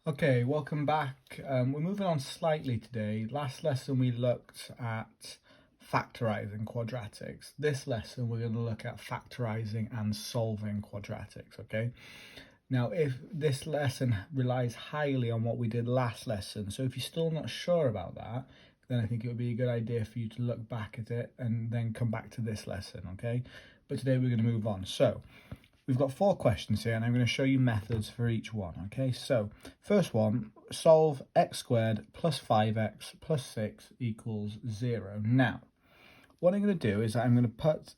Okay, welcome back. We're moving on slightly today. Last lesson we looked at factorising quadratics. This lesson we're going to look at factorising and solving quadratics, okay? Now, if this lesson relies highly on what we did last lesson, so if you're still not sure about that, then I think it would be a good idea for you to look back at it and then come back to this lesson, okay? But today we're going to move on. So, we've got 4 questions here and I'm going to show you methods for each one, okay? So, first one, solve x squared plus 5x plus 6 equals 0. Now, what I'm going to do is I'm going to put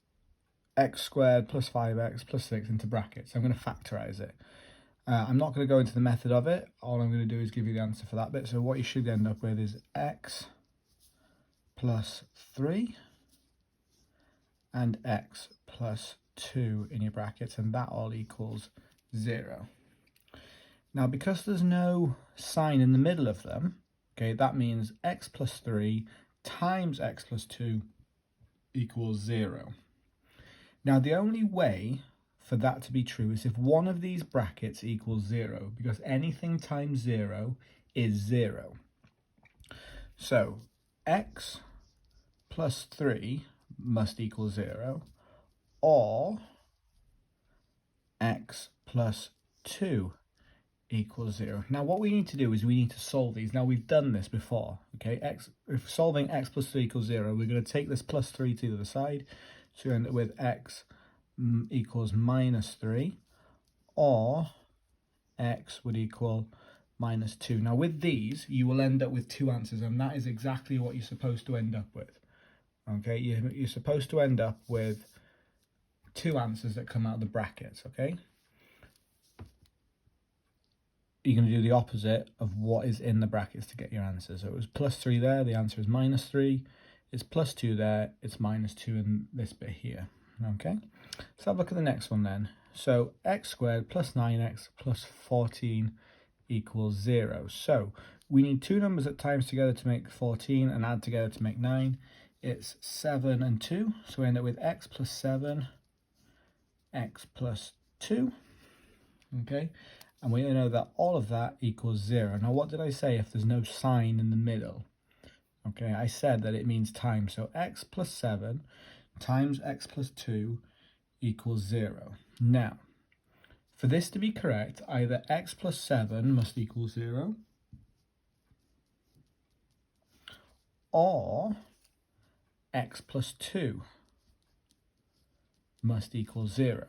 x squared plus 5x plus 6 into brackets. I'm going to factorise it. I'm not going to go into the method of it. All I'm going to do is give you the answer for that bit. So what you should end up with is x plus 3 and x plus 2 in your brackets, and that all equals 0. Now, because there's no sign in the middle of them, okay, that means x plus 3 times x plus 2 equals 0. Now, the only way for that to be true is if one of these brackets equals 0, because anything times 0 is 0. So, x plus 3 must equal 0, or x plus 2 equals 0. Now what we need to do is we need to solve these. Now we've done this before, okay? If solving x plus 3 equals 0, we're going to take this plus 3 to the other side, so we end up with x equals minus 3, or x would equal minus 2. Now with these, you will end up with 2 answers, and that is exactly what you're supposed to end up with. Okay, you're supposed to end up with 2 answers that come out of the brackets, okay? You're going to do the opposite of what is in the brackets to get your answer. So it was plus 3 there, the answer is minus 3. It's plus 2 there, it's minus 2 in this bit here, okay? Let's have a look at the next one then. So x squared plus 9x plus 14 equals 0. So we need 2 numbers that times together to make 14 and add together to make 9. It's 7 and 2, so we end up with x plus 7, x plus 2, okay? And we know that all of that equals 0. Now, what did I say if there's no sign in the middle? Okay, I said that it means times. So x plus 7 times x plus 2 equals 0. Now, for this to be correct, either x plus 7 must equal 0, or x plus 2 must equal 0.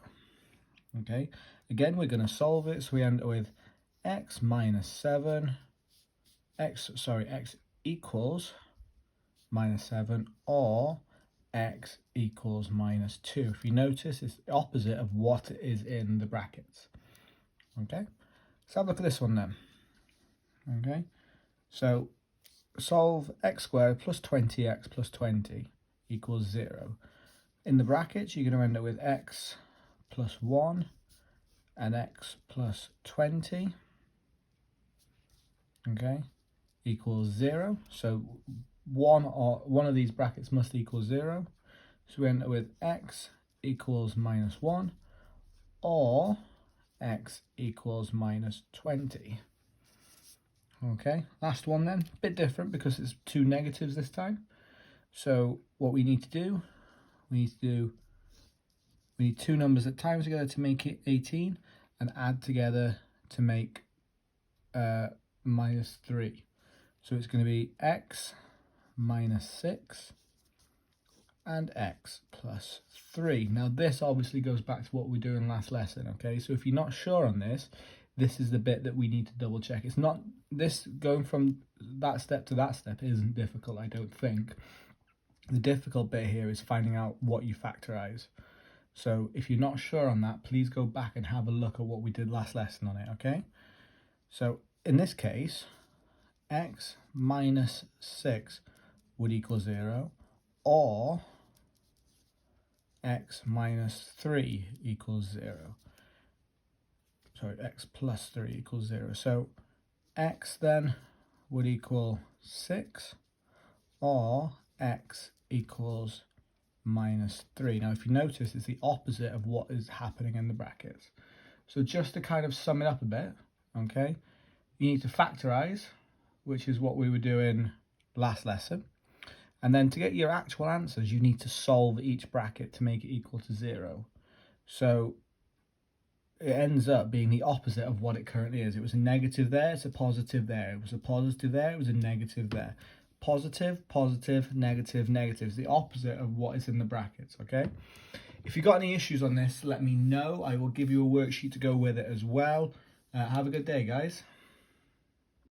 Okay, again, we're going to solve it, so we end up with x minus 7, x equals minus 7, or x equals minus 2. If you notice, it's the opposite of what is in the brackets. Okay, let's have a look at this one then. Okay, so solve x squared plus 20x plus 20 equals 0. In the brackets, you're going to end up with x plus 1 and x plus 20, okay, equals 0. So one of these brackets must equal 0. So we end up with x equals minus 1, or x equals minus 20. Okay, last one then, a bit different because it's 2 negatives this time. So what we need to do, we need 2 numbers that times together to make it 18 and add together to make minus 3. So it's going to be x minus 6 and x plus 3. Now this obviously goes back to what we were doing last lesson, okay? So if you're not sure on this, this is the bit that we need to double check. It's not, this going from that step to that step isn't difficult, I don't think. The difficult bit here is finding out what you factorize. So if you're not sure on that, please go back and have a look at what we did last lesson on it, okay? So in this case, x minus 6 would equal 0, or x minus 3 equals 0. Sorry, x plus 3 equals 0. So x then would equal 6, or x equals minus 3. Now, if you notice, it's the opposite of what is happening in the brackets. So just to kind of sum it up a bit, okay, you need to factorize, which is what we were doing last lesson. And then to get your actual answers, you need to solve each bracket to make it equal to 0. So it ends up being the opposite of what it currently is. It was a negative there, it's a positive there. It was a positive there, it was a negative there. Positive, positive, negative, negative. It's the opposite of what is in the brackets, okay? If you've got any issues on this, let me know. I will give you a worksheet to go with it as well. Have a good day, guys.